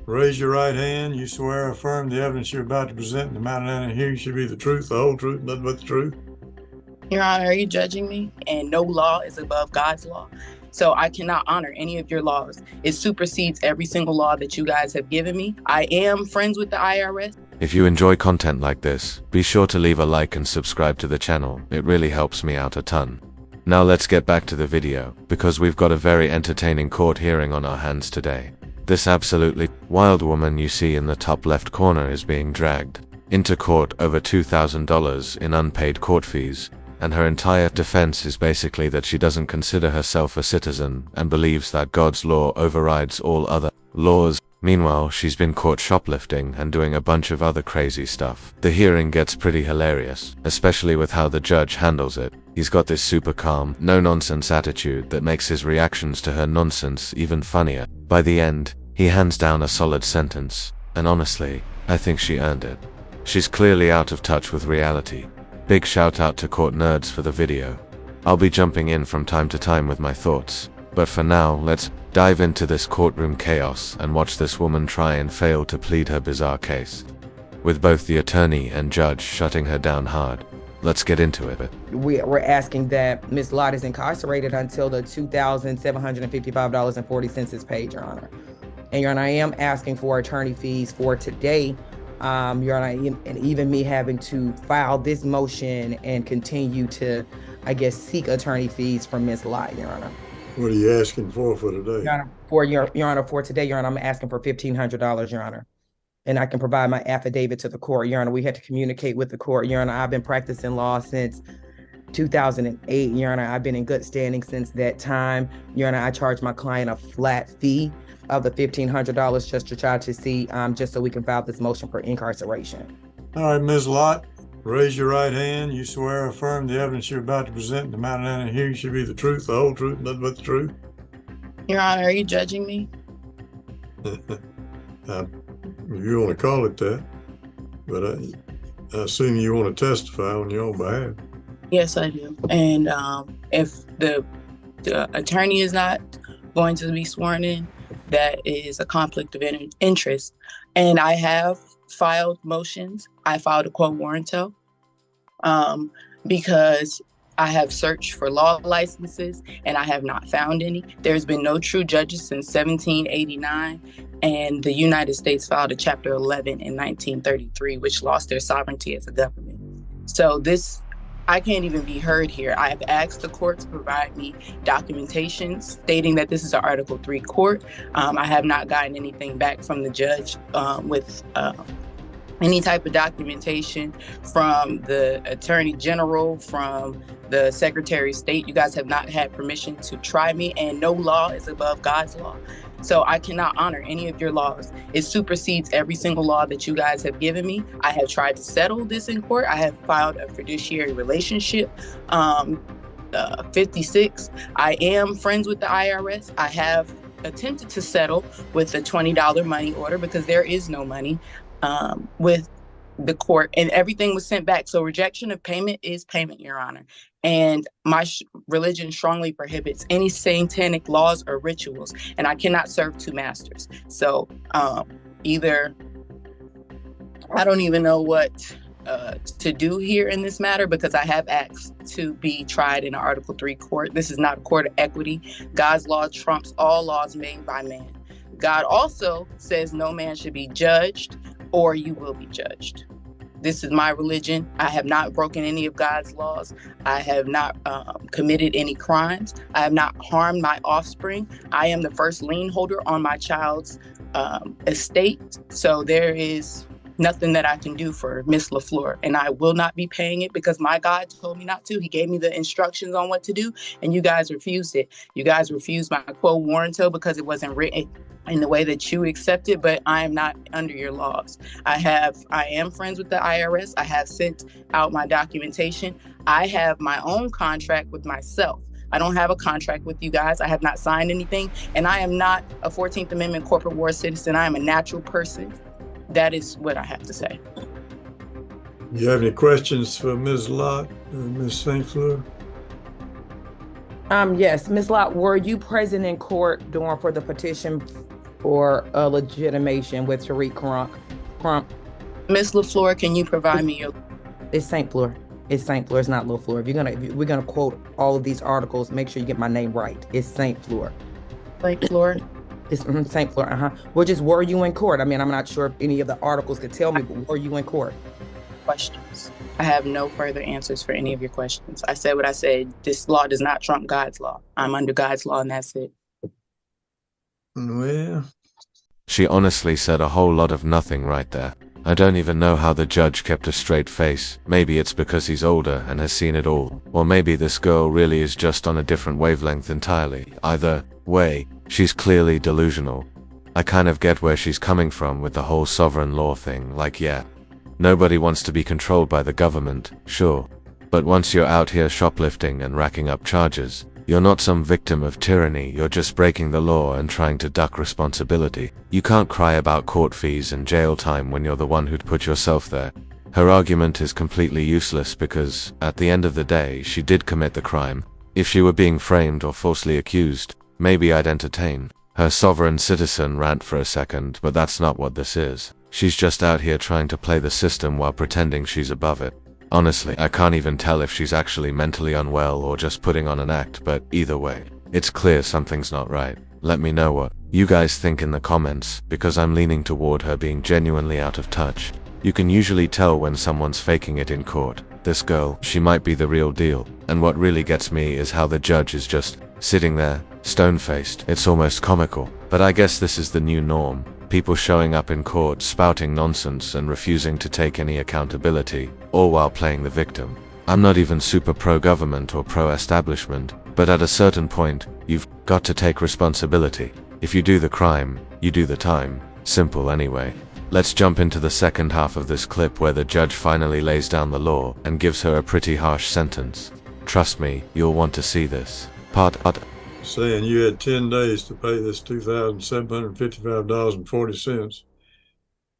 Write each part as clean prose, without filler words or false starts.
Raise your right hand. You swear or affirm the evidence you're about to present in the matter under hearing should be the truth, the whole truth, nothing but the truth. Your Honor, are you judging me? And no law is above God's law. So I cannot honor any of your laws. It supersedes every single law that you guys have given me. I am friends with the IRS. If you enjoy content like this, be sure to leave a like and subscribe to the channel. It really helps me out a ton. Now let's get back to the video, because we've got a very entertaining court hearing on our hands today. This absolutely wild woman you see in the top left corner is being dragged into court over $2,000 in unpaid court fees, and her entire defense is basically that she doesn't consider herself a citizen and believes that God's law overrides all other laws. Meanwhile, she's been caught shoplifting and doing a bunch of other crazy stuff. The hearing gets pretty hilarious, especially with how the judge handles it. He's got this super calm, no-nonsense attitude that makes his reactions to her nonsense even funnier. By the end, he hands down a solid sentence, and honestly, I think she earned it. She's clearly out of touch with reality. Big shout out to court nerds for the video. I'll be jumping in from time to time with my thoughts, but for now, let's dive into this courtroom chaos and watch this woman try and fail to plead her bizarre case, with both the attorney and judge shutting her down hard. Let's get into it. We're asking that Ms. Lott is incarcerated until the $2,755.40 is paid, Your Honor. And Your Honor, I am asking for attorney fees for today, Your Honor, and even me having to file this motion and continue to, I guess, seek attorney fees from Ms. Lott, Your Honor. What are you asking for today? Your Honor, for Your Honor, for today, Your Honor, I'm asking for $1,500, Your Honor. And I can provide my affidavit to the court, Your Honor. We had to communicate with the court, Your Honor. I've been practicing law since 2008, Your Honor. I've been in good standing since that time. Your Honor, I charged my client a flat fee of the $1,500 just to try to see, just so we can file this motion for incarceration. All right, Ms. Lott, raise your right hand. You swear or affirm the evidence you're about to present in the matter under hearing should be the truth, the whole truth, nothing but the truth. Your Honor, are you judging me? If you want to call it that, but I assume you want to testify on your own behalf. Yes, I do. And if the attorney is not going to be sworn in, that is a conflict of interest. And I have filed motions. I filed a quo warranto because I have searched for law licenses and I have not found any. There's been no true judges since 1789, and the United States filed a Chapter 11 in 1933, which lost their sovereignty as a government. So I can't even be heard here. I have asked the court to provide me documentation stating that this is an Article 3 court. I have not gotten anything back from the judge with any type of documentation from the Attorney General, from the Secretary of State. You guys have not had permission to try me, and no law is above God's law. So I cannot honor any of your laws. It supersedes every single law that you guys have given me. I have tried to settle this in court. I have filed a fiduciary relationship, 56. I am friends with the IRS. I have attempted to settle with a $20 money order because there is no money with the court, and everything was sent back. So rejection of payment is payment, Your Honor. And my religion strongly prohibits any satanic laws or rituals, and I cannot serve two masters. So either I don't even know what to do here in this matter, because I have asked to be tried in an Article 3 court. This is not a court of equity. God's law trumps all laws made by man. God also says no man should be judged, or you will be judged. This is my religion. I have not broken any of God's laws. I have not committed any crimes. I have not harmed my offspring. I am the first lien holder on my child's estate. So there is nothing that I can do for Miss LaFleur, and I will not be paying it because my God told me not to. He gave me the instructions on what to do, and you guys refused it. You guys refused my quo warranto because it wasn't written in the way that you accepted, but I am not under your laws. I am friends with the IRS. I have sent out my documentation. I have my own contract with myself. I don't have a contract with you guys. I have not signed anything, and I am not a 14th Amendment corporate war citizen. I am a natural person. That is what I have to say. You have any questions for Ms. Lott or Ms. St. Fleur? Yes, Ms. Lott, were you present in court for the petition or a legitimation with Tariq Crump. Miss LaFleur, can you provide me your? It's St. Fleur. It's St. Fleur. It's not LaFleur. If we're gonna quote all of these articles, make sure you get my name right. It's St. Fleur. St. Fleur. It's St. Fleur. Well, just were you in court? I mean, I'm not sure if any of the articles could tell me, but were you in court? Questions. I have no further answers for any of your questions. I said what I said. This law does not trump God's law. I'm under God's law, and that's it. Well, She honestly said a whole lot of nothing right there. I don't even know how the judge kept a straight face. Maybe it's because he's older and has seen it all. Or maybe this girl really is just on a different wavelength entirely. Either way, she's clearly delusional. I kind of get where she's coming from with the whole sovereign law thing. Like, yeah, nobody wants to be controlled by the government, sure. But once you're out here shoplifting and racking up charges, you're not some victim of tyranny, you're just breaking the law and trying to duck responsibility. You can't cry about court fees and jail time when you're the one who'd put yourself there. Her argument is completely useless because, at the end of the day, she did commit the crime. If she were being framed or falsely accused, maybe I'd entertain her sovereign citizen rant for a second, but that's not what this is. She's just out here trying to play the system while pretending she's above it. Honestly, I can't even tell if she's actually mentally unwell or just putting on an act, but either way, it's clear something's not right. Let me know what you guys think in the comments, because I'm leaning toward her being genuinely out of touch. You can usually tell when someone's faking it in court. This girl, she might be the real deal. And what really gets me is how the judge is just sitting there, stone-faced. It's almost comical. But I guess this is the new norm. People showing up in court spouting nonsense and refusing to take any accountability, all while playing the victim. I'm not even super pro-government or pro-establishment, but at a certain point, you've got to take responsibility. If you do the crime, you do the time. Simple anyway. Let's jump into the second half of this clip where the judge finally lays down the law and gives her a pretty harsh sentence. Trust me, you'll want to see this. Part. saying you had 10 days to pay this $2,755.40.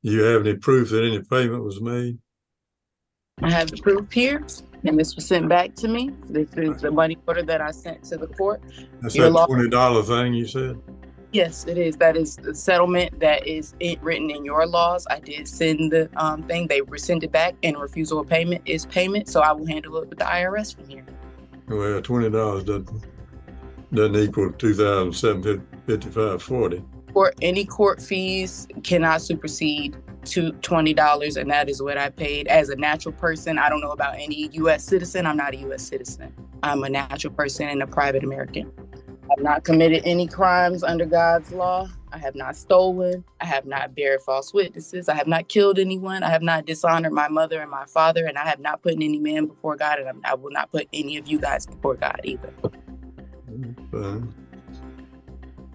Do you have any proof that any payment was made? I have the proof here, and this was sent back to me. This is the money order that I sent to the court. That's Your that law- $20 thing you said? Yes, it is. That is the settlement that is written in your laws. I did send the thing. They rescinded back, and refusal of payment is payment. So I will handle it with the IRS from here. Well, $20 doesn't equal $2,755.40. Or any court fees cannot supersede to $20, and that is what I paid as a natural person. I don't know about any U.S. citizen. I'm not a U.S. citizen. I'm a natural person and a private American. I've not committed any crimes under God's law. I have not stolen. I have not bared false witnesses. I have not killed anyone. I have not dishonored my mother and my father, and I have not put any man before God, and I will not put any of you guys before God either. Fine.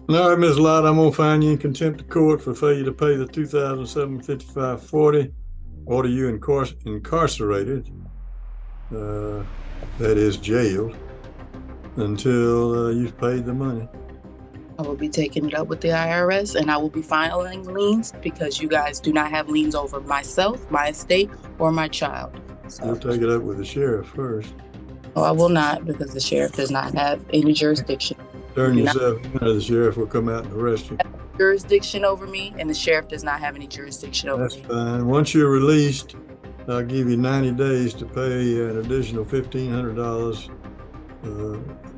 All right, Ms. Lott, I'm going to find you in contempt of court for failure to pay the $2,755.40. Order you incarcerated, that is jailed, until you've paid the money. I will be taking it up with the IRS, and I will be filing liens because you guys do not have liens over myself, my estate, or my child. So, You'll take it up with the sheriff first. oh, I will not, because the sheriff does not have any jurisdiction. Turn yourself in, or the sheriff will come out and arrest you. Jurisdiction over me, and the sheriff does not have any jurisdiction over That's me. fine. Once you're released, I'll give you 90 days to pay an additional $1,500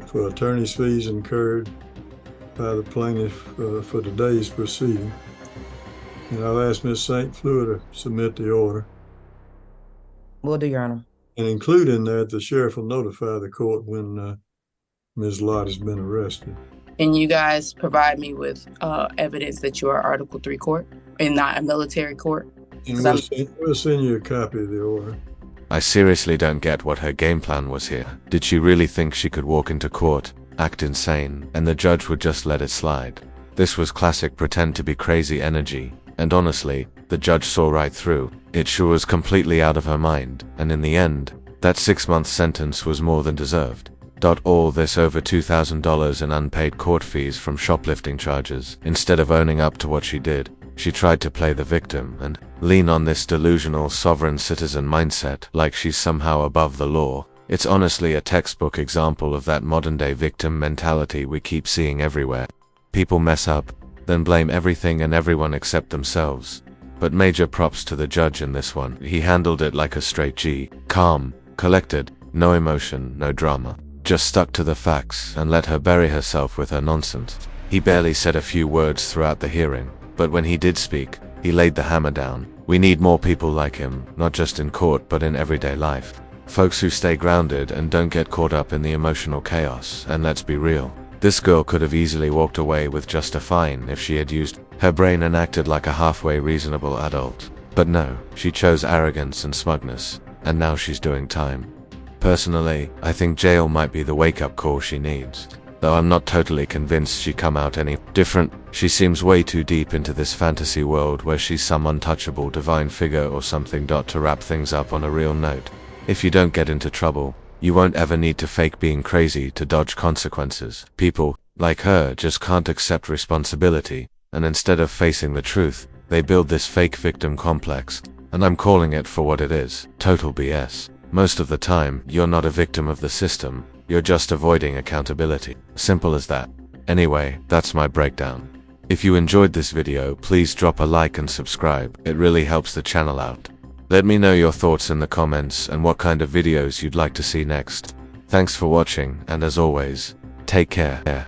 for attorney's fees incurred by the plaintiff for today's proceeding. And I'll ask Ms. St. Fleur to submit the order. Will do, Your Honor. And include in that, the sheriff will notify the court when Ms. Lott has been arrested. Can you guys provide me with evidence that you are Article 3 court and not a military court? And we'll send you a copy of the order. I seriously don't get what her game plan was here. Did she really think she could walk into court, act insane, and the judge would just let it slide? This was classic pretend to be crazy energy, and honestly, the judge saw right through. It sure was completely out of her mind, and in the end, that 6-month sentence was more than deserved. All this over $2,000 in unpaid court fees from shoplifting charges. Instead of owning up to what she did, she tried to play the victim and lean on this delusional sovereign citizen mindset like she's somehow above the law. It's honestly a textbook example of that modern-day victim mentality we keep seeing everywhere. People mess up, then blame everything and everyone except themselves. But major props to the judge in this one. He handled it like a straight G. Calm, collected, no emotion, no drama. Just stuck to the facts and let her bury herself with her nonsense. He barely said a few words throughout the hearing, but when he did speak, he laid the hammer down. We need more people like him, not just in court but in everyday life. Folks who stay grounded and don't get caught up in the emotional chaos. And let's be real, this girl could have easily walked away with just a fine if she had used her brain and acted like a halfway reasonable adult. But no, she chose arrogance and smugness, and now she's doing time. Personally, I think jail might be the wake-up call she needs. Though I'm not totally convinced she'd come out any different. She seems way too deep into this fantasy world where she's some untouchable divine figure or something. To wrap things up on a real note, if you don't get into trouble, you won't ever need to fake being crazy to dodge consequences. People, like her, just can't accept responsibility, and instead of facing the truth, they build this fake victim complex, and I'm calling it for what it is: total BS. Most of the time, you're not a victim of the system, you're just avoiding accountability. Simple as that. Anyway, that's my breakdown. If you enjoyed this video, please drop a like and subscribe. It really helps the channel out. Let me know your thoughts in the comments and what kind of videos you'd like to see next. Thanks for watching, and as always, take care.